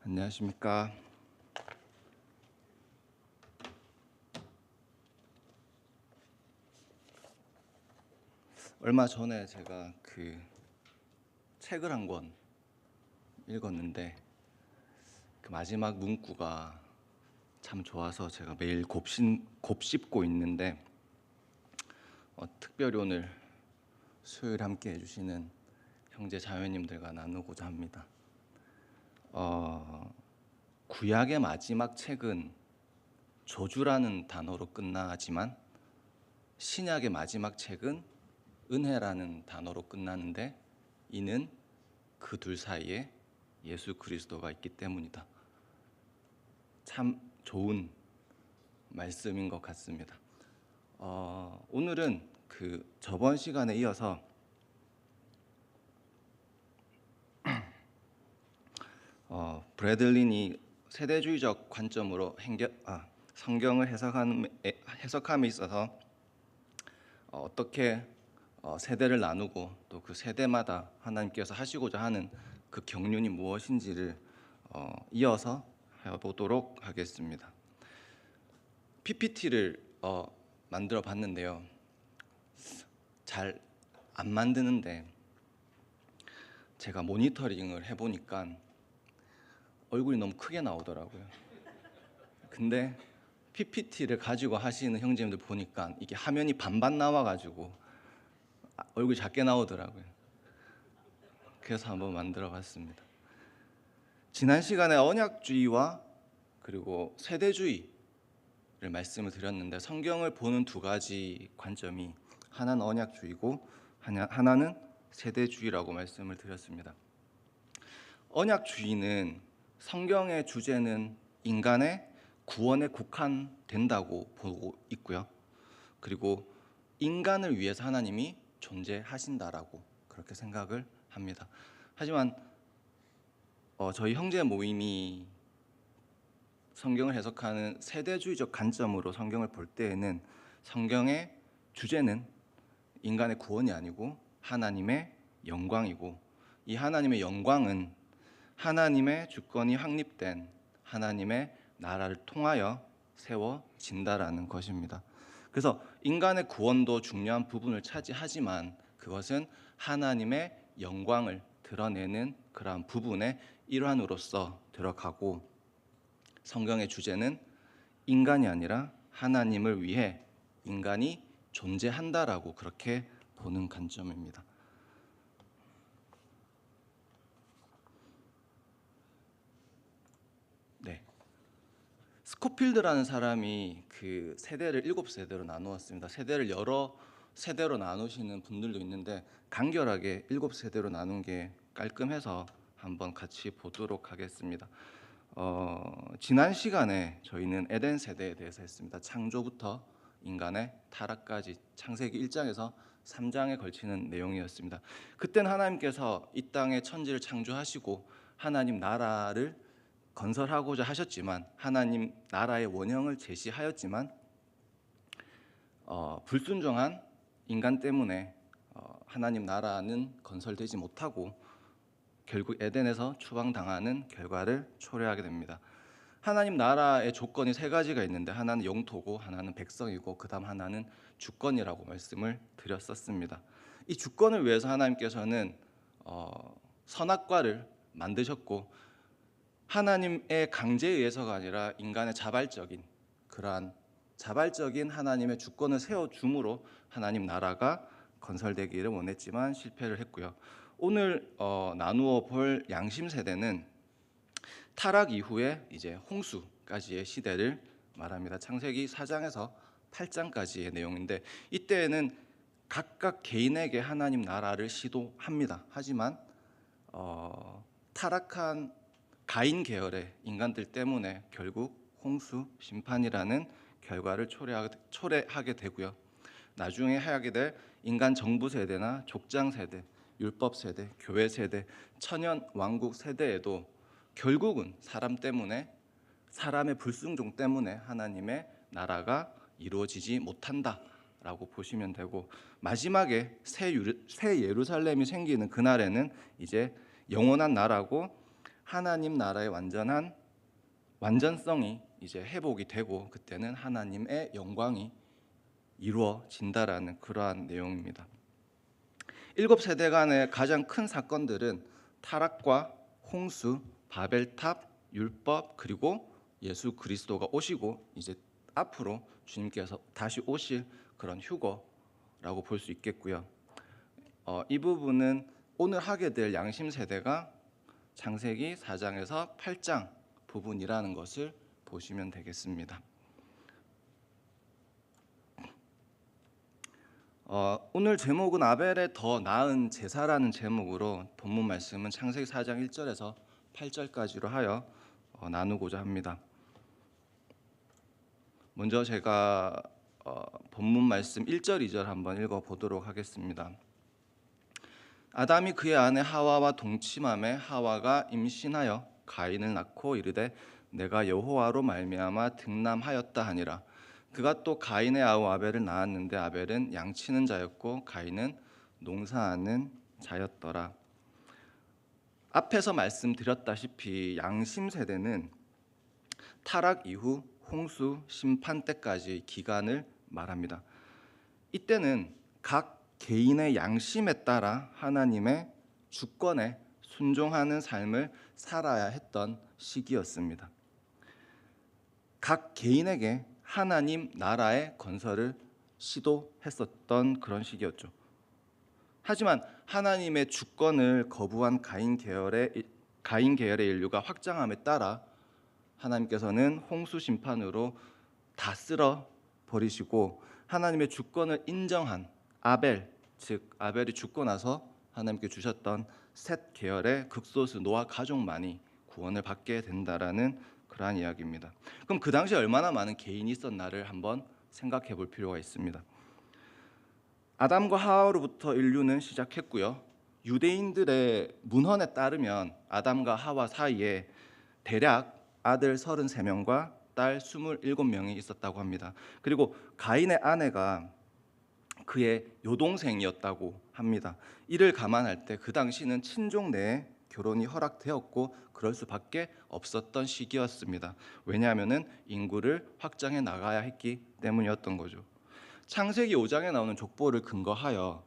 안녕하십니까. 얼마 전에 제가 책을 한 권 읽었는데 그 마지막 문구가 참 좋아서 제가 매일 곱씹고 있는데 특별히 오늘 수요일 함께 해주시는 형제 자매님들과 나누고자 합니다. 구약의 마지막 책은 저주라는 단어로 끝나지만 신약의 마지막 책은 은혜라는 단어로 끝나는데 이는 그 둘 사이에 예수 그리스도가 있기 때문이다. 참 좋은 말씀인 것 같습니다. 오늘은 저번 시간에 이어서 브래들린이 세대주의적 관점으로 성경을 해석함에 있어서 어떻게 세대를 나누고 또 그 세대마다 하나님께서 하시고자 하는 그 경륜이 무엇인지를 이어서 해보도록 하겠습니다. PPT를 만들어 봤는데요. 잘 안 만드는데 제가 모니터링을 해보니까 얼굴이 너무 크게 나오더라고요. 근데 PPT를 가지고 하시는 형제님들 보니까 이게 화면이 반반 나와가지고 얼굴이 작게 나오더라고요. 그래서 한번 만들어 봤습니다. 지난 시간에 언약주의와 그리고 세대주의를 말씀을 드렸는데 성경을 보는 두 가지 관점이 하나는 언약주의고 하나는 세대주의라고 말씀을 드렸습니다. 언약주의는 성경의 주제는 인간의 구원에 국한된다고 보고 있고요. 그리고 인간을 위해서 하나님이 존재하신다라고 그렇게 생각을 합니다. 하지만 저희 형제 모임이 성경을 해석하는 세대주의적 관점으로 성경을 볼 때에는 성경의 주제는 인간의 구원이 아니고 하나님의 영광이고 이 하나님의 영광은 하나님의 주권이 확립된 하나님의 나라를 통하여 세워진다라는 것입니다. 그래서 인간의 구원도 중요한 부분을 차지하지만 그것은 하나님의 영광을 드러내는 그러한 부분의 일환으로서 들어가고 성경의 주제는 인간이 아니라 하나님을 위해 인간이 존재한다라고 그렇게 보는 관점입니다. 네. 스코필드라는 사람이 그 세대를 7세대로 나누었습니다. 세대를 여러 세대로 나누시는 분들도 있는데 간결하게 7세대로 나눈 게 깔끔해서 한번 같이 보도록 하겠습니다. 지난 시간에 저희는 에덴 세대에 대해서 했습니다. 창조부터 인간의 타락까지 창세기 1장에서 3장에 걸치는 내용이었습니다. 그때는 하나님께서 이 땅에 천지를 창조하시고 하나님 나라를 건설하고자 하셨지만 하나님 나라의 원형을 제시하였지만 불순종한 인간 때문에 하나님 나라는 건설되지 못하고 결국 에덴에서 추방당하는 결과를 초래하게 됩니다. 하나님 나라의 조건이 세 가지가 있는데 하나는 영토고 하나는 백성이고 그 다음 하나는 주권이라고 말씀을 드렸었습니다. 이 주권을 위해서 하나님께서는 선악과를 만드셨고 하나님의 강제에 의해서가 아니라 인간의 그러한 자발적인 하나님의 주권을 세워줌으로 하나님 나라가 건설되기를 원했지만 실패를 했고요. 오늘 나누어 볼 양심 세대는 타락 이후에 이제 홍수까지의 시대를 말합니다. 창세기 4장에서 8장까지의 내용인데 이때에는 각각 개인에게 하나님 나라를 시도합니다. 하지만 타락한 가인 계열의 인간들 때문에 결국 홍수 심판이라는 결과를 초래하게 되고요. 나중에 하게 될 인간 정부 세대나 족장 세대, 율법 세대, 교회 세대, 천연 왕국 세대에도 결국은 사람의 불순종 때문에 하나님의 나라가 이루어지지 못한다라고 보시면 되고 마지막에 새 예루살렘이 생기는 그날에는 이제 영원한 나라고 하나님 나라의 완전성이 이제 회복이 되고 그때는 하나님의 영광이 이루어진다라는 그러한 내용입니다. 7세대 간의 가장 큰 사건들은 타락과 홍수, 바벨탑, 율법, 그리고 예수 그리스도가 오시고 이제 앞으로 주님께서 다시 오실 그런 휴거라고 볼 수 있겠고요. 이 부분은 오늘 하게 될 양심 세대가 창세기 4장에서 8장 부분이라는 것을 보시면 되겠습니다. 오늘 제목은 아벨의 더 나은 제사라는 제목으로 본문 말씀은 창세기 4장 1절에서 8절까지로 하여 나누고자 합니다. 먼저 제가 본문 말씀 1절 2절 한번 읽어보도록 하겠습니다. 아담이 그의 아내 하와와 동침함에 하와가 임신하여 가인을 낳고 이르되 내가 여호와로 말미암아 등남하였다 하니라. 그가 또 가인의 아우 아벨을 낳았는데 아벨은 양치는 자였고 가인은 농사하는 자였더라. 앞에서 말씀드렸다시피 양심 세대는 타락 이후 홍수 심판 때까지의 기간을 말합니다. 이때는 각 개인의 양심에 따라 하나님의 주권에 순종하는 삶을 살아야 했던 시기였습니다. 각 개인에게 하나님 나라의 건설을 시도했었던 그런 시기였죠. 하지만 하나님의 주권을 거부한 가인 계열의 인류가 확장함에 따라 하나님께서는 홍수 심판으로 다 쓸어 버리시고 하나님의 주권을 인정한 아벨, 즉 아벨이 죽고 나서 하나님께 주셨던 셋 계열의 극소수 노아 가족만이 구원을 받게 된다라는 그러한 이야기입니다. 그럼 그 당시에 얼마나 많은 개인이 있었나를 한번 생각해 볼 필요가 있습니다. 아담과 하와로부터 인류는 시작했고요. 유대인들의 문헌에 따르면 아담과 하와 사이에 대략 아들 33명과 딸 27명이 있었다고 합니다. 그리고 가인의 아내가 그의 여동생이었다고 합니다. 이를 감안할 때 그 당시는 친족 내에 결혼이 허락되었고 그럴 수밖에 없었던 시기였습니다. 왜냐하면 인구를 확장해 나가야 했기 때문이었던 거죠. 창세기 5장에 나오는 족보를 근거하여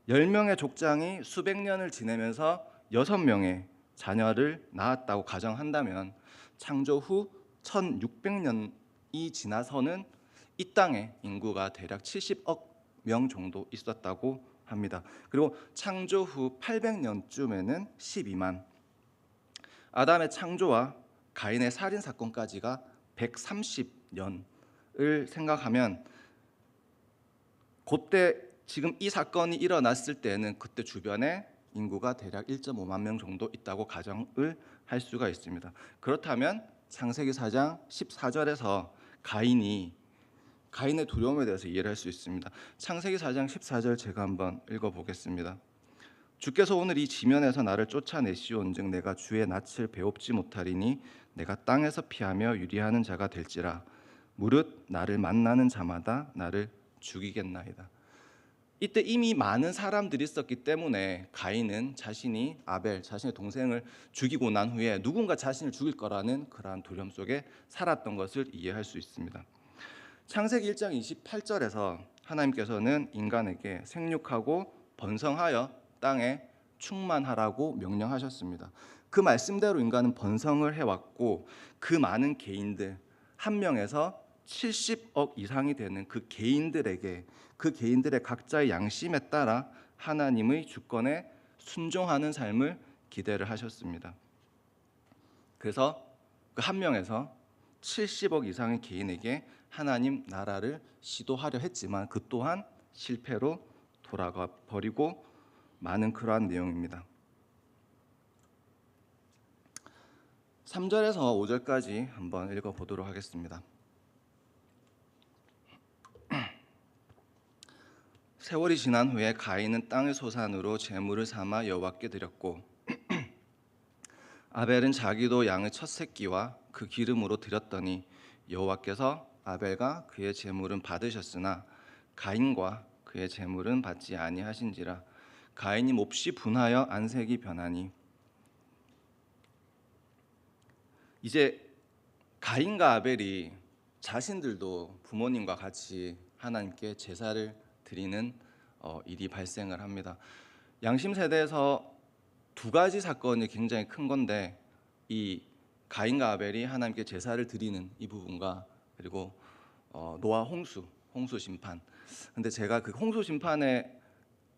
10명의 족장이 수백 년을 지내면서 6명의 자녀를 낳았다고 가정한다면 창조 후 1600년이 지나서는 이 땅에 인구가 대략 70억 명 정도 있었다고 합니다. 그리고 창조 후 800년쯤에는 12만, 아담의 창조와 가인의 살인 사건까지가 130년을 생각하면 그때 지금 이 사건이 일어났을 때는 그때 주변에 인구가 대략 1.5만 명 정도 있다고 가정을 할 수가 있습니다. 그렇다면 창세기 4장 14절에서 가인의 두려움에 대해서 이해를 할 수 있습니다. 창세기 4장 14절 제가 한번 읽어보겠습니다. 주께서 오늘 이 지면에서 나를 쫓아내시온즉 내가 주의 낯을 배웁지 못하리니 내가 땅에서 피하며 유리하는 자가 될지라 무릇 나를 만나는 자마다 나를 죽이겠나이다. 이때 이미 많은 사람들이 있었기 때문에 가인은 자신이 아벨, 자신의 동생을 죽이고 난 후에 누군가 자신을 죽일 거라는 그러한 두려움 속에 살았던 것을 이해할 수 있습니다. 창세기 1장 28절에서 하나님께서는 인간에게 생육하고 번성하여 땅에 충만하라고 명령하셨습니다. 그 말씀대로 인간은 번성을 해왔고 그 많은 개인들, 한 명에서 70억 이상이 되는 그 개인들에게 그 개인들의 각자의 양심에 따라 하나님의 주권에 순종하는 삶을 기대를 하셨습니다. 그래서 그 한 명에서 70억 이상의 개인에게 하나님 나라를 시도하려 했지만 그 또한 실패로 돌아가 버리고 많은 그러한 내용입니다. 3절에서 5절까지 한번 읽어보도록 하겠습니다. 세월이 지난 후에 가인은 땅의 소산으로 제물을 삼아 여호와께 드렸고 아벨은 자기도 양의 첫 새끼와 그 기름으로 드렸더니 여호와께서 아벨과 그의 제물은 받으셨으나 가인과 그의 제물은 받지 아니하신지라. 가인이 몹시 분하여 안색이 변하니 이제 가인과 아벨이 자신들도 부모님과 같이 하나님께 제사를 드리는 일이 발생을 합니다. 양심 세대에서 두 가지 사건이 굉장히 큰 건데, 이 가인과 아벨이 하나님께 제사를 드리는 이 부분과, 그리고 노아 홍수 심판. 근데 제가 그 홍수 심판의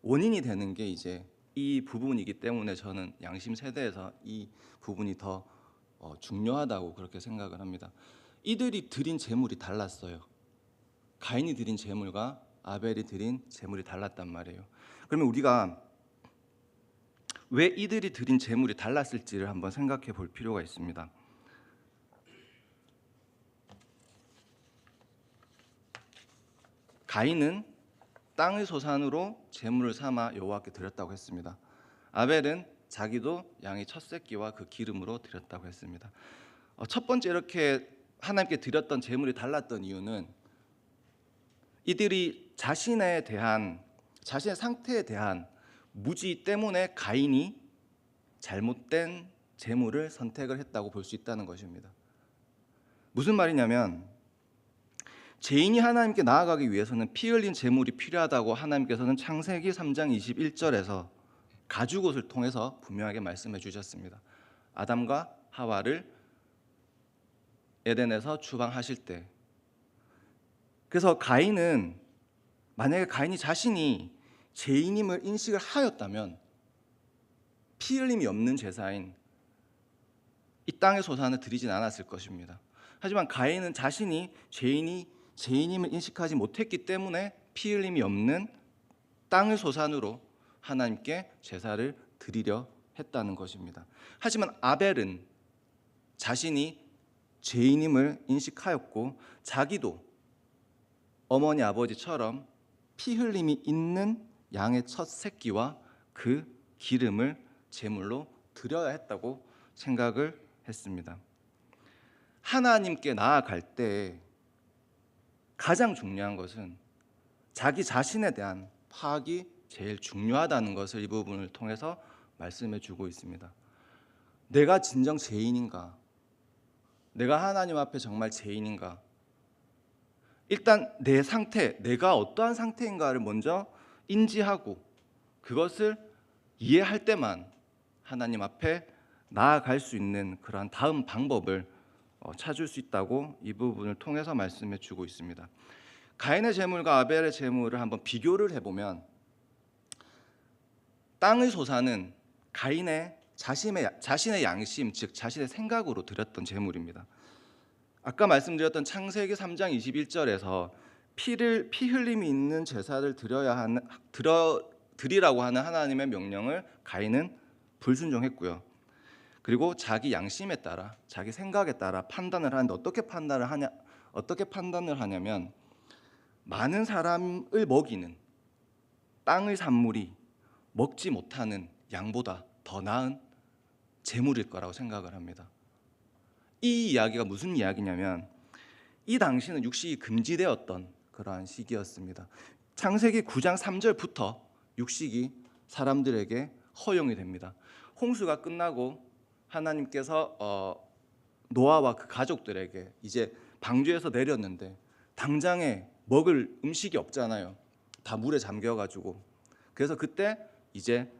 원인이 되는 게 이제 이 부분이기 때문에 저는 양심 세대에서 이 부분이 더 중요하다고 그렇게 생각을 합니다. 이들이 드린 제물이 달랐어요. 가인이 드린 제물과 아벨이 드린 제물이 달랐단 말이에요. 그러면 우리가 왜 이들이 드린 제물이 달랐을지를 한번 생각해 볼 필요가 있습니다. 가인은 땅의 소산으로 제물을 삼아 여호와께 드렸다고 했습니다. 아벨은 자기도 양의 첫 새끼와 그 기름으로 드렸다고 했습니다. 첫 번째 이렇게 하나님께 드렸던 제물이 달랐던 이유는 이들이 자신의 상태에 대한 무지 때문에 가인이 잘못된 제물을 선택을 했다고 볼 수 있다는 것입니다. 무슨 말이냐면, 죄인이 하나님께 나아가기 위해서는 피 흘린 제물이 필요하다고 하나님께서는 창세기 3장 21절에서 가죽옷을 통해서 분명하게 말씀해 주셨습니다. 아담과 하와를 에덴에서 추방하실 때. 그래서 만약에 가인이 자신이 죄인임을 인식을 하였다면 피 흘림이 없는 제사인 이 땅의 소산을 드리진 않았을 것입니다. 하지만 가인은 자신이 죄인임을 인식하지 못했기 때문에 피 흘림이 없는 땅의 소산으로 하나님께 제사를 드리려 했다는 것입니다. 하지만 아벨은 자신이 죄인임을 인식하였고 자기도 어머니 아버지처럼 피 흘림이 있는 양의 첫 새끼와 그 기름을 제물로 드려야 했다고 생각을 했습니다. 하나님께 나아갈 때 가장 중요한 것은 자기 자신에 대한 파악이 제일 중요하다는 것을 이 부분을 통해서 말씀해 주고 있습니다. 내가 진정 죄인인가? 내가 하나님 앞에 정말 죄인인가? 일단 내 상태, 내가 어떠한 상태인가를 먼저 인지하고 그것을 이해할 때만 하나님 앞에 나아갈 수 있는 그러한 다음 방법을 찾을 수 있다고 이 부분을 통해서 말씀해 주고 있습니다. 가인의 제물과 아벨의 제물을 한번 비교를 해보면, 땅의 소산은 가인의 자신의 양심, 즉 자신의 생각으로 드렸던 제물입니다. 아까 말씀드렸던 창세기 3장 21절에서 피 흘림이 있는 제사를 드리라고 하는 하나님의 명령을 가인은 불순종했고요. 그리고 자기 양심에 따라, 자기 생각에 따라 판단을 하는데 어떻게 판단을 하냐면, 많은 사람을 먹이는 땅의 산물이 먹지 못하는 양보다 더 나은 제물일 거라고 생각을 합니다. 이 이야기가 무슨 이야기냐면, 이 당시는 육식이 금지되었던 그러한 시기였습니다. 창세기 9장 3절부터 육식이 사람들에게 허용이 됩니다. 홍수가 끝나고 하나님께서 노아와 그 가족들에게 이제 방주에서 내렸는데 당장에 먹을 음식이 없잖아요. 다 물에 잠겨가지고. 그래서 그때 이제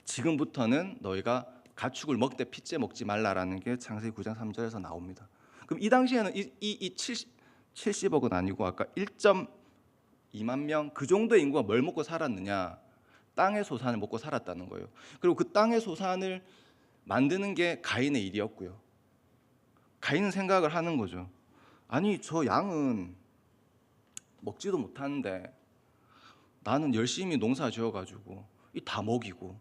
지금부터는 너희가 가축을 먹되 핏째 먹지 말라라는 게 창세기 9장 3절에서 나옵니다. 그럼 이 당시에는 이 70억은 아니고 아까 1.2만 명 그 정도의 인구가 뭘 먹고 살았느냐? 땅의 소산을 먹고 살았다는 거예요. 그리고 그 땅의 소산을 만드는 게 가인의 일이었고요. 가인은 생각을 하는 거죠. 아니, 저 양은 먹지도 못하는데 나는 열심히 농사 지어가지고 다 먹이고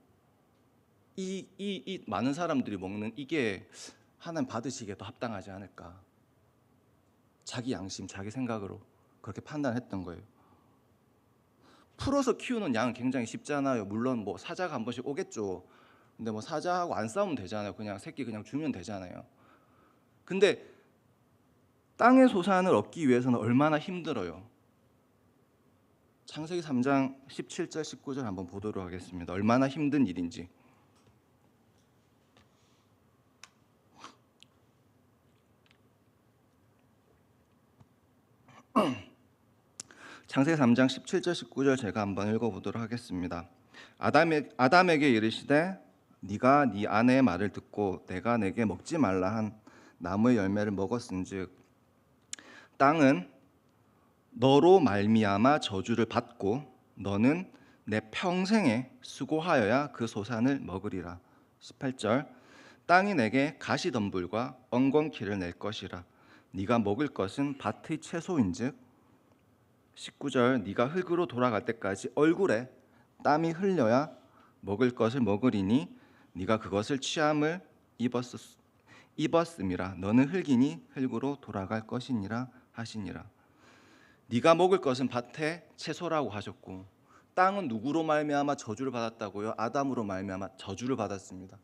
이 많은 사람들이 먹는 이게 하나님 받으시기에 더 합당하지 않을까? 자기 양심, 자기 생각으로 그렇게 판단했던 거예요. 풀어서 키우는 양은 굉장히 쉽잖아요. 물론 뭐 사자가 한 번씩 오겠죠. 근데 뭐 사자하고 안 싸우면 되잖아요. 그냥 새끼 그냥 주면 되잖아요. 근데 땅의 소산을 얻기 위해서는 얼마나 힘들어요. 창세기 3장 17절 19절 한번 보도록 하겠습니다. 얼마나 힘든 일인지. 창세기 3장 17절 19절 제가 한번 읽어보도록 하겠습니다. 아담에게 이르시되 네가 네 아내의 말을 듣고 내가 내게 먹지 말라 한 나무의 열매를 먹었은즉 땅은 너로 말미암아 저주를 받고 너는 내 평생에 수고하여야 그 소산을 먹으리라. 18절 땅이 내게 가시덤불과 엉겅퀴를 낼 것이라. 네가 먹을 것은 밭의 채소인즉 19절 네가 흙으로 돌아갈 때까지 얼굴에 땀이 흘려야 먹을 것을 먹으리니 네가 그것을 취함을 입었음이라. 너는 흙이니 흙으로 돌아갈 것이니라 하시니라. 네가 먹을 것은 밭의 채소라고 하셨고 땅은 누구로 말미암아 저주를 받았다고요? 아담으로 말미암아 저주를 받았습니다.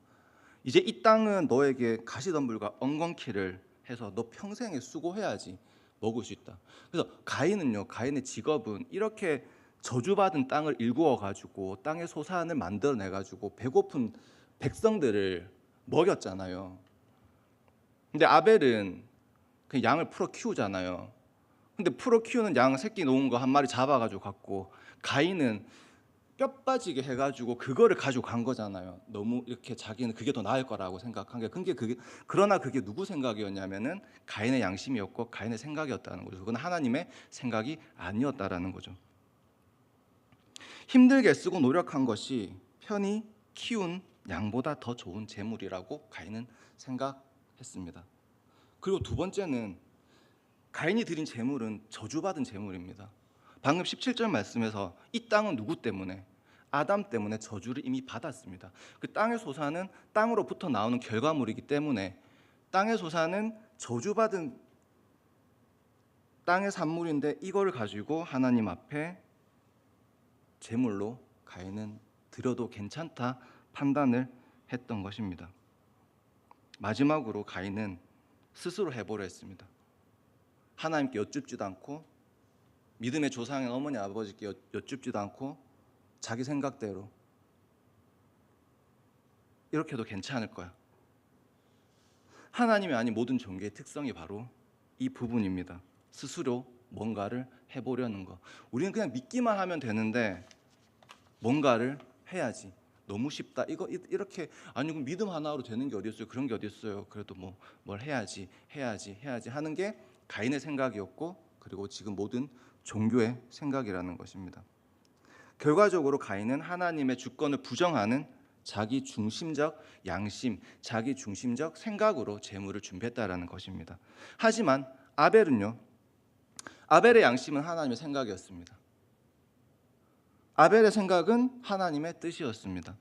이제 이 땅은 너에게 가시덤불과 엉겅퀴를 해서 너 평생에 수고해야지 먹을 수 있다. 그래서 가인의 직업은 이렇게 저주받은 땅을 일구어 가지고 땅의 소산을 만들어내 가지고 배고픈 백성들을 먹였잖아요. 근데 아벨은 그 양을 풀어 키우잖아요. 근데 풀어 키우는 양 새끼 놓은 거 한 마리 잡아가지고 갖고 가인은 뼈 빠지게 해가지고 그거를 가지고 간 거잖아요. 너무 이렇게 자기는 그게 더 나을 거라고 생각한 게 그러나 그게 누구 생각이었냐면은 가인의 양심이었고 가인의 생각이었다는 거죠. 그건 하나님의 생각이 아니었다라는 거죠. 힘들게 쓰고 노력한 것이 편히 키운 양보다 더 좋은 재물이라고 가인은 생각했습니다. 그리고 두 번째는 가인이 드린 재물은 저주받은 재물입니다. 방금 17절 말씀에서 이 땅은 누구 때문에? 아담 때문에 저주를 이미 받았습니다. 그 땅의 소산은 땅으로부터 나오는 결과물이기 때문에 땅의 소산은 저주받은 땅의 산물인데 이걸 가지고 하나님 앞에 제물로 가인은 드려도 괜찮다 판단을 했던 것입니다. 마지막으로 가인은 스스로 해보려 했습니다. 하나님께 여쭙지도 않고 믿음의 조상인 어머니 아버지께 여쭙지도 않고 자기 생각대로 이렇게 해도 괜찮을 거야. 하나님이 아닌 모든 종교의 특성이 바로 이 부분입니다. 스스로 뭔가를 해보려는 거. 우리는 그냥 믿기만 하면 되는데 뭔가를 해야지. 너무 쉽다. 이렇게 아니 그럼 믿음 하나로 되는 게 어디 있어요? 그런 게 어디 있어요? 그래도 뭘 해야지 하는 게 가인의 생각이었고 그리고 지금 모든 종교의 생각이라는 것입니다. 결과적으로 가인은 하나님의 주권을 부정하는 자기 중심적 양심, 자기 중심적 생각으로 재물을 준비했다라는 것입니다. 하지만 아벨은요. 아벨의 양심은 하나님의 생각이었습니다. 아벨의 생각은 하나님의 뜻이었습니다.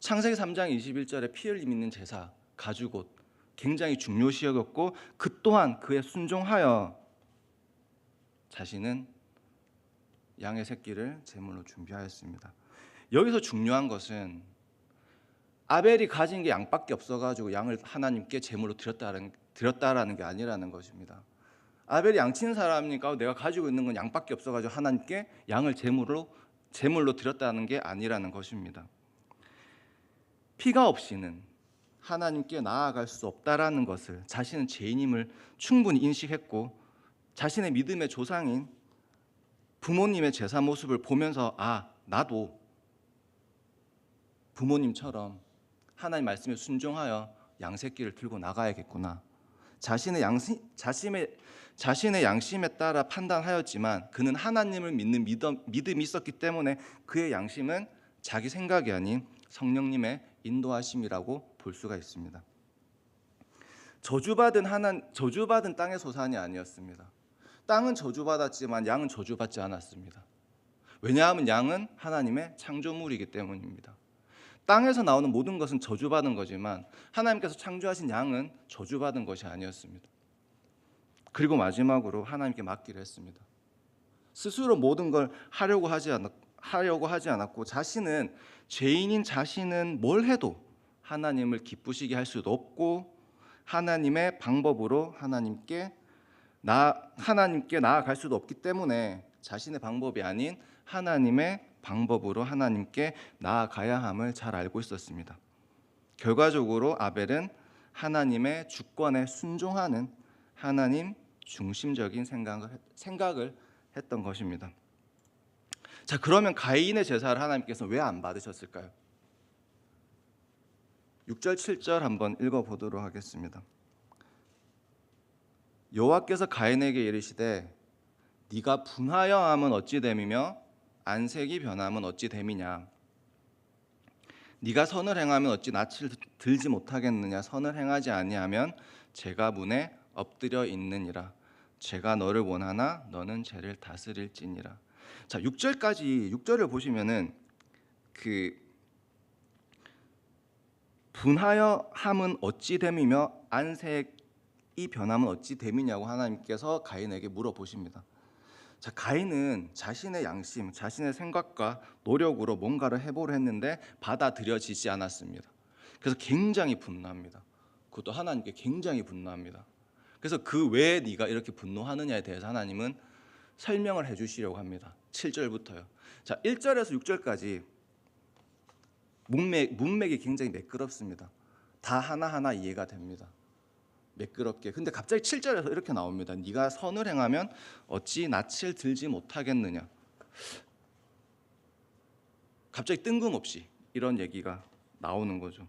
창세기 3장 21절에 피 흘림 있는 제사, 가죽옷 굉장히 중요시 여겼고 그 또한 그에 순종하여 자신은 양의 새끼를 제물로 준비하였습니다. 여기서 중요한 것은 아벨이 가진 게 양밖에 없어가지고 양을 하나님께 제물로 드렸다라는 게 아니라는 것입니다. 아벨이 양치는 사람이니까 내가 가지고 있는 건 양밖에 없어가지고 하나님께 양을 제물로 드렸다는 게 아니라는 것입니다. 피가 없이는 하나님께 나아갈 수 없다라는 것을 자신은 죄인임을 충분히 인식했고 자신의 믿음의 조상인 부모님의 제사 모습을 보면서 나도 부모님처럼 하나님 말씀에 순종하여 양새끼를 들고 나가야겠구나. 자신의 양심에 따라 판단하였지만 그는 하나님을 믿는 믿음이 있었기 때문에 그의 양심은 자기 생각이 아닌 성령님의 인도하심이라고 볼 수가 있습니다. 저주받은 땅의 소산이 아니었습니다. 땅은 저주받았지만 양은 저주받지 않았습니다. 왜냐하면 양은 하나님의 창조물이기 때문입니다. 땅에서 나오는 모든 것은 저주받은 거지만 하나님께서 창조하신 양은 저주받은 것이 아니었습니다. 그리고 마지막으로 하나님께 맡기를 했습니다. 스스로 모든 걸 하려고 하지 않았고 자신은 죄인인 자신은 뭘 해도 하나님을 기쁘시게 할 수도 없고 하나님의 방법으로 하나님께 나아갈 수도 없기 때문에 자신의 방법이 아닌 하나님의 방법으로 하나님께 나아가야 함을 잘 알고 있었습니다. 결과적으로 아벨은 하나님의 주권에 순종하는 하나님 중심적인 생각을 했던 것입니다. 자, 그러면 가인의 제사를 하나님께서 왜 안 받으셨을까요? 6절 7절 한번 읽어보도록 하겠습니다. 여호와께서 가인에게 이르시되 네가 분하여 함은 어찌 됨이며 안색이 변함은 어찌 됨이냐. 네가 선을 행하면 어찌 낯을 들지 못하겠느냐. 선을 행하지 아니하면 죄가 문에 엎드려 있느니라. 죄가 너를 원하나 너는 죄를 다스릴지니라. 자, 6절을 보시면은 그 분하여 함은 어찌 됨이며 안색이 변함은 어찌 됨이냐고 하나님께서 가인에게 물어보십니다. 자, 가인은 자신의 양심, 자신의 생각과 노력으로 뭔가를 해보려 했는데 받아들여지지 않았습니다. 그래서 굉장히 분노합니다. 그것도 하나님께 굉장히 분노합니다. 그래서 그 왜 네가 이렇게 분노하느냐에 대해서 하나님은 설명을 해주시려고 합니다. 7절부터요. 자, 1절에서 6절까지 문맥이 굉장히 매끄럽습니다. 다 하나하나 이해가 됩니다. 매끄럽게. 근데 갑자기 7절에서 이렇게 나옵니다. 네가 선을 행하면 어찌 낯을 들지 못하겠느냐. 갑자기 뜬금없이 이런 얘기가 나오는 거죠.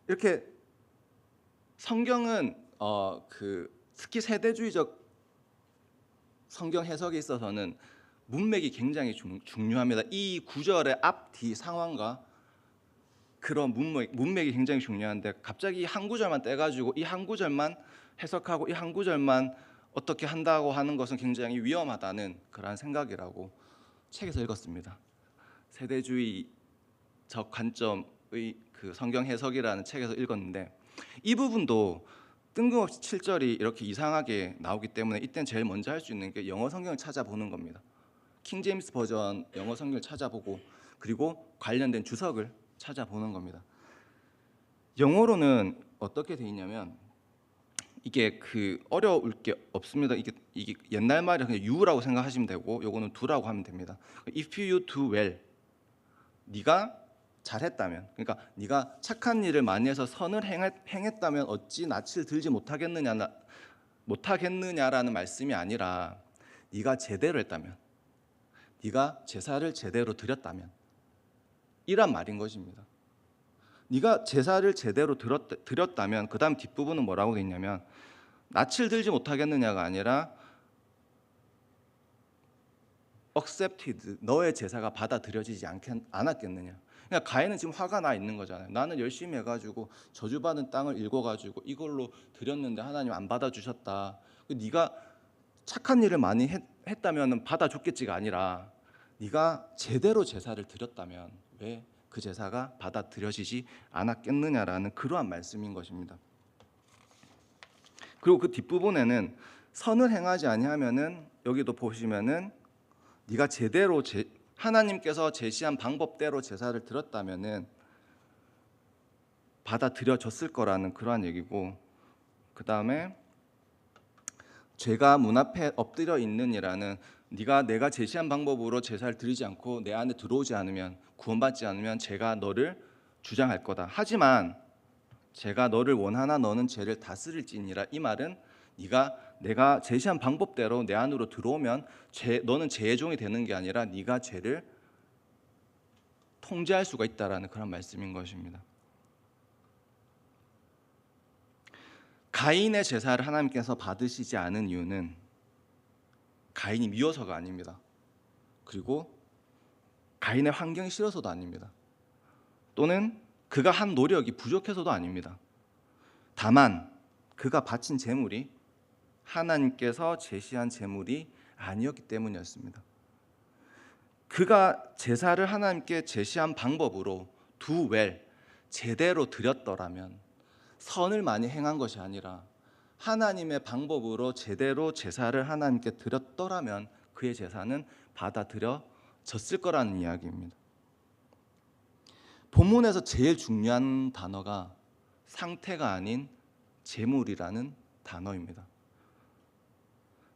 이렇게 성경은 특히 세대주의적 성경 해석에 있어서는 문맥이 굉장히 중요합니다. 이 구절의 앞뒤 상황과 그런 문맥이 굉장히 중요한데 갑자기 한 구절만 떼가지고 이 한 구절만 해석하고 이 한 구절만 어떻게 한다고 하는 것은 굉장히 위험하다는 그런 생각이라고 책에서 읽었습니다. 세대주의적 관점의 그 성경 해석이라는 책에서 읽었는데 이 부분도 뜬금없이 7절이 이렇게 이상하게 나오기 때문에 이때는 제일 먼저 할 수 있는 게 영어 성경을 찾아보는 겁니다. 킹 제임스 버전 영어 성경을 찾아보고 그리고 관련된 주석을 찾아보는 겁니다. 영어로는 어떻게 돼 있냐면 이게 어려울 게 없습니다. 이게 옛날 말이 그냥 you라고 생각하시면 되고 요거는 do라고 하면 됩니다. If you do well, 네가 잘했다면, 그러니까 네가 착한 일을 많이 해서 선을 행했다면 어찌 낯을 들지 못하겠느냐라는 말씀이 아니라 네가 제대로 했다면, 네가 제사를 제대로 드렸다면 이란 말인 것입니다. 네가 제사를 제대로 드렸다면 그 다음 뒷부분은 뭐라고 돼 있냐면 낯을 들지 못하겠느냐가 아니라 accepted, 너의 제사가 받아들여지지 않았겠느냐. 그러니까 가인은 지금 화가 나 있는 거잖아요. 나는 열심히 해가지고 저주받은 땅을 읽어가지고 이걸로 드렸는데 하나님 안 받아주셨다. 네가 착한 일을 많이 했다면 받아줬겠지가 아니라 네가 제대로 제사를 드렸다면 왜 그 제사가 받아들여지지 않았겠느냐라는 그러한 말씀인 것입니다. 그리고 그 뒷부분에는 선을 행하지 아니하면은 여기도 보시면은 네가 제대로 하나님께서 제시한 방법대로 제사를 드렸다면은 받아들여졌을 거라는 그러한 얘기고, 그 다음에 죄가 문 앞에 엎드려 있느니라는 네가 내가 제시한 방법으로 제사를 드리지 않고 내 안에 들어오지 않으면, 구원받지 않으면 죄가 너를 주장할 거다. 하지만 제가 너를 원하나 너는 죄를 다스릴지니라. 이 말은 내가 제시한 방법대로 내 안으로 들어오면 너는 죄의 종이 되는 게 아니라 네가 죄를 통제할 수가 있다라는 그런 말씀인 것입니다. 가인의 제사를 하나님께서 받으시지 않은 이유는 가인이 미워서가 아닙니다. 그리고 가인의 환경이 싫어서도 아닙니다. 또는 그가 한 노력이 부족해서도 아닙니다. 다만 그가 바친 제물이 하나님께서 제시한 제물이 아니었기 때문이었습니다. 그가 제사를 하나님께 제시한 방법으로 do well, 제대로 드렸더라면, 선을 많이 행한 것이 아니라 하나님의 방법으로 제대로 제사를 하나님께 드렸더라면 그의 제사는 받아들여졌을 거라는 이야기입니다. 본문에서 제일 중요한 단어가 상태가 아닌 제물이라는 단어입니다.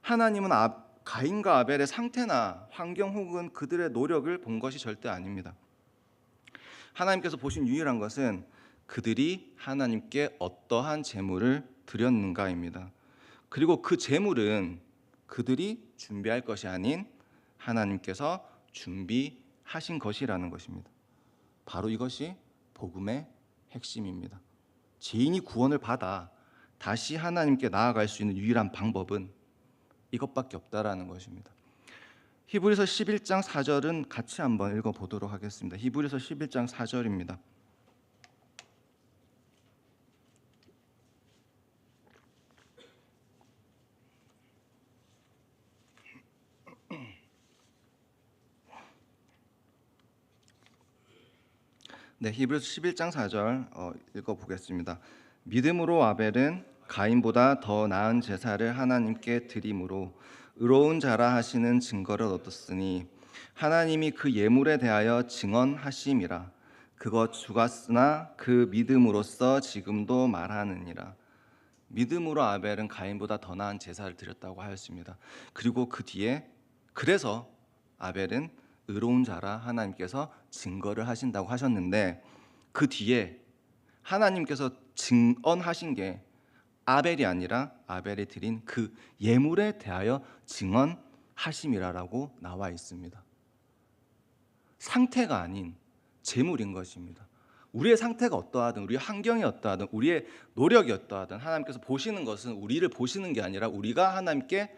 하나님은 가인과 아벨의 상태나 환경 혹은 그들의 노력을 본 것이 절대 아닙니다. 하나님께서 보신 유일한 것은 그들이 하나님께 어떠한 제물을 드렸는가입니다. 그리고 그 제물은 그들이 준비할 것이 아닌 하나님께서 준비하신 것이라는 것입니다. 바로 이것이 복음의 핵심입니다. 죄인이 구원을 받아 다시 하나님께 나아갈 수 있는 유일한 방법은 이것밖에 없다라는 것입니다. 히브리서 11장 4절은 같이 한번 읽어보도록 하겠습니다. 히브리서 11장 4절입니다. 네, 히브리서 11장 4절 읽어보겠습니다. 믿음으로 아벨은 가인보다 더 나은 제사를 하나님께 드림으로 의로운 자라 하시는 증거를 얻었으니 하나님이 그 예물에 대하여 증언하심이라. 그것 죽었으나 그 믿음으로써 지금도 말하느니라. 믿음으로 아벨은 가인보다 더 나은 제사를 드렸다고 하였습니다. 그리고 그 뒤에 그래서 아벨은 의로운 자라 하나님께서 증거를 하신다고 하셨는데, 그 뒤에 하나님께서 증언하신 게 아벨이 아니라 아벨이 드린 그 예물에 대하여 증언하심이라고 나와 있습니다. 상태가 아닌 제물인 것입니다. 우리의 상태가 어떠하든, 우리의 환경이 어떠하든, 우리의 노력이 어떠하든 하나님께서 보시는 것은 우리를 보시는 게 아니라 우리가 하나님께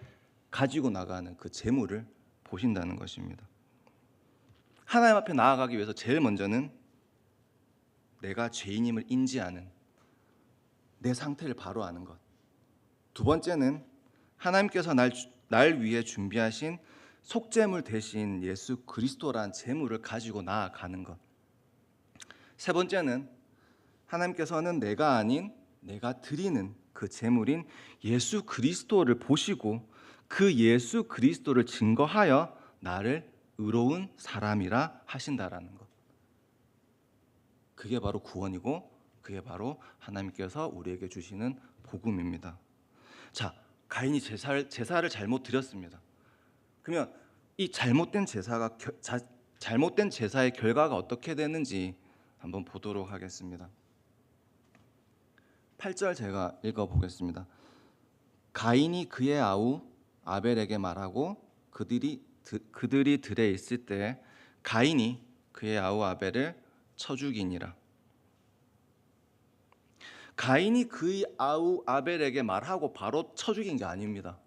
가지고 나가는 그 제물을 보신다는 것입니다. 하나님 앞에 나아가기 위해서 제일 먼저는 내가 죄인임을 인지하는, 내 상태를 바로 아는 것. 두 번째는 하나님께서 날 위해 준비하신 속죄물 대신 예수 그리스도란 제물을 가지고 나아가는 것. 세 번째는 하나님께서는 내가 아닌 내가 드리는 그 제물인 예수 그리스도를 보시고 그 예수 그리스도를 증거하여 나를 의로운 사람이라 하신다라는 것. 그게 바로 구원이고 그게 바로 하나님께서 우리에게 주시는 복음입니다. 자, 가인이 제사를 잘못 드렸습니다. 그러면 이 잘못된 제사의 결과가 어떻게 되는지 한번 보도록 하겠습니다. 8절 제가 읽어보겠습니다. 가인이 그의 아우 아벨에게 말하고 그들이 들에 있을 때 가인이 그의 아우 아벨을 쳐 죽이니라. 가인이 그의 아우 아벨에게 말하고 바로 쳐 죽인 게 아닙니다.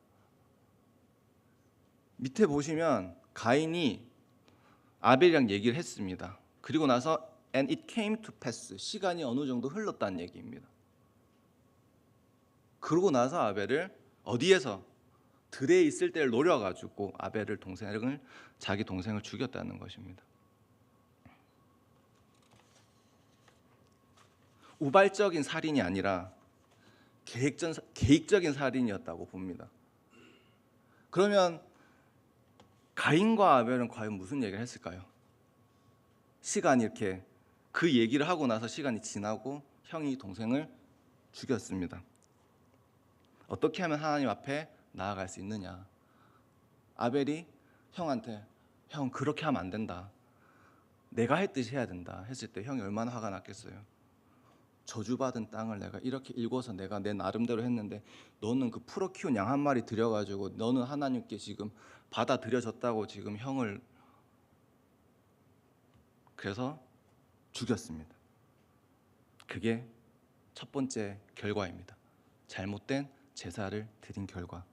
밑에 보시면 가인이 아벨이랑 얘기를 했습니다. 그리고 나서 and it came to pass, 시간이 어느 정도 흘렀다는 얘기입니다. 그러고 나서 아벨을 어디에서 들에 있을 때를 노려가지고 아벨을 자기 동생을 죽였다는 것입니다. 우발적인 살인이 아니라 계획적인 살인이었다고 봅니다. 그러면 가인과 아벨은 과연 무슨 얘기를 했을까요? 시간이 이렇게 그 얘기를 하고 나서 시간이 지나고 형이 동생을 죽였습니다. 어떻게 하면 하나님 앞에 나아갈 수 있느냐? 아벨이 형한테 형 그렇게 하면 안 된다, 내가 했듯이 해야 된다 했을 때 형이 얼마나 화가 났겠어요. 저주받은 땅을 내가 이렇게 일궈서 내가 내 나름대로 했는데 너는 그 풀어 키운 양 한 마리 들여가지고 너는 하나님께 지금 받아들여졌다고 지금 형을, 그래서 죽였습니다. 그게 첫 번째 결과입니다. 잘못된 제사를 드린 결과.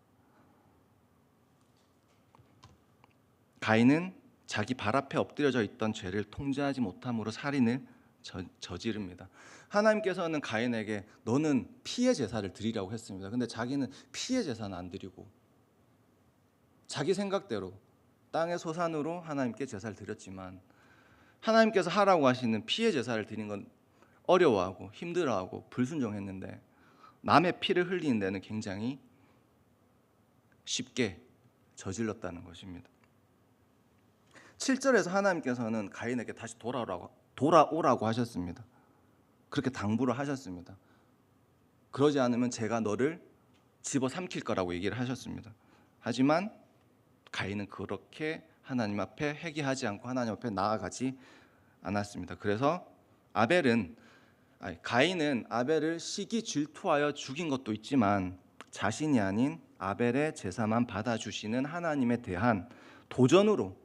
가인은 자기 발 앞에 엎드려져 있던 죄를 통제하지 못함으로 살인을 저지릅니다. 하나님께서는 가인에게 너는 피의 제사를 드리라고 했습니다. 근데 자기는 피의 제사는 안 드리고 자기 생각대로 땅의 소산으로 하나님께 제사를 드렸지만, 하나님께서 하라고 하시는 피의 제사를 드리는 건 어려워하고 힘들어하고 불순종했는데 남의 피를 흘리는 데는 굉장히 쉽게 저질렀다는 것입니다. 7절에서 하나님께서는 가인에게 다시 돌아오라고 하셨습니다. 그렇게 당부를 하셨습니다. 그러지 않으면 제가 너를 집어삼킬 거라고 얘기를 하셨습니다. 하지만 가인은 그렇게 하나님 앞에 회개하지 않고 하나님 앞에 나아가지 않았습니다. 그래서 아벨은 가인은 아벨을 시기 질투하여 죽인 것도 있지만 자신이 아닌 아벨의 제사만 받아주시는 하나님에 대한 도전으로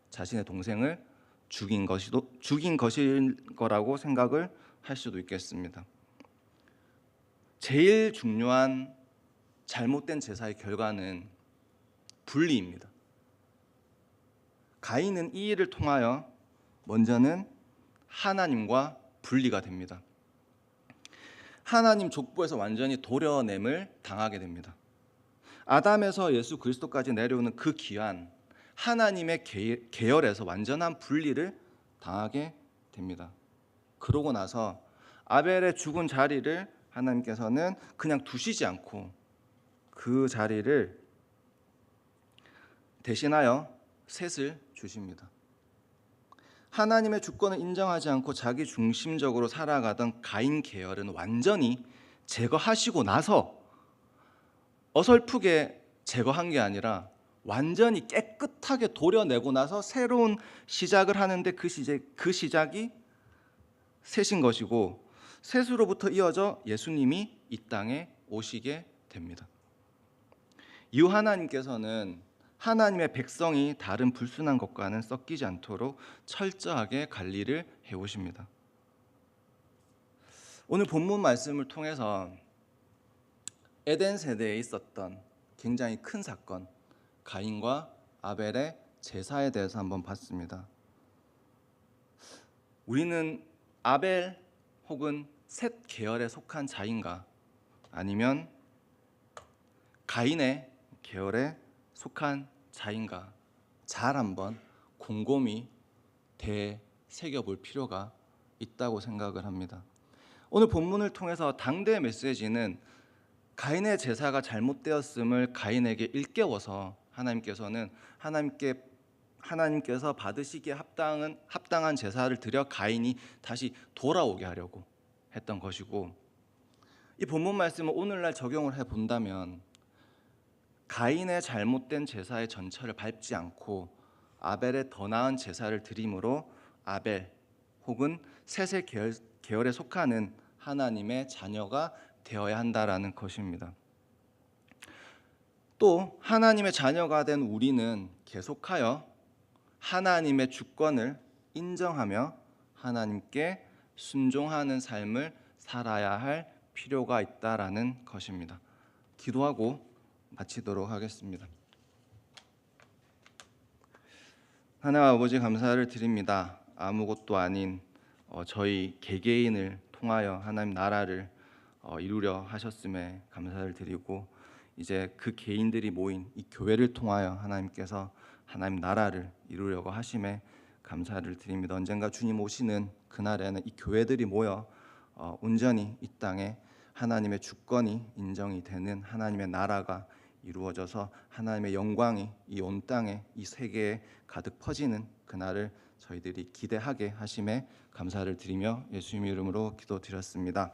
자신의 동생을 죽인 것일 거라고 생각을 할 수도 있겠습니다. 제일 중요한 잘못된 제사의 결과는 분리입니다. 가인은 이 일을 통하여 먼저는 하나님과 분리가 됩니다. 하나님 족보에서 완전히 도려냄을 당하게 됩니다. 아담에서 예수 그리스도까지 내려오는 그 기한 하나님의 계열에서 완전한 분리를 당하게 됩니다. 그러고 나서 아벨의 죽은 자리를 하나님께서는 그냥 두시지 않고 그 자리를 대신하여 셋을 주십니다. 하나님의 주권을 인정하지 않고 자기 중심적으로 살아가던 가인 계열은 완전히 제거하시고 나서 어설프게 제거한 게 아니라 완전히 깨끗하게 도려내고 나서 새로운 시작을 하는데 그 시작이 셋인 것이고, 셋으로부터 이어져 예수님이 이 땅에 오시게 됩니다. 이후 하나님께서는 하나님의 백성이 다른 불순한 것과는 섞이지 않도록 철저하게 관리를 해오십니다. 오늘 본문 말씀을 통해서 에덴 세대에 있었던 굉장히 큰 사건, 가인과 아벨의 제사에 대해서 한번 봤습니다. 우리는 아벨 혹은 셋 계열에 속한 자인가, 아니면 가인의 계열에 속한 자인가 잘 한번 곰곰이 되새겨볼 필요가 있다고 생각을 합니다. 오늘 본문을 통해서 당대의 메시지는 가인의 제사가 잘못되었음을 가인에게 일깨워서 하나님께서 받으시기에 합당한 제사를 드려 가인이 다시 돌아오게 하려고 했던 것이고, 이 본문 말씀을 오늘날 적용을 해본다면 가인의 잘못된 제사의 전철을 밟지 않고 아벨의 더 나은 제사를 드림으로 아벨 혹은 셋의 계열에 속하는 하나님의 자녀가 되어야 한다라는 것입니다. 또 하나님의 자녀가 된 우리는 계속하여 하나님의 주권을 인정하며 하나님께 순종하는 삶을 살아야 할 필요가 있다라는 것입니다. 기도하고 마치도록 하겠습니다. 하나님 아버지, 감사를 드립니다. 아무것도 아닌 저희 개개인을 통하여 하나님 나라를 이루려 하셨음에 감사를 드리고, 이제 그 개인들이 모인 이 교회를 통하여 하나님께서 하나님 나라를 이루려고 하심에 감사를 드립니다. 언젠가 주님 오시는 그날에는 이 교회들이 모여 온전히 이 땅에 하나님의 주권이 인정이 되는 하나님의 나라가 이루어져서 하나님의 영광이 이 온 땅에, 이 세계에 가득 퍼지는 그날을 저희들이 기대하게 하심에 감사를 드리며 예수님의 이름으로 기도드렸습니다.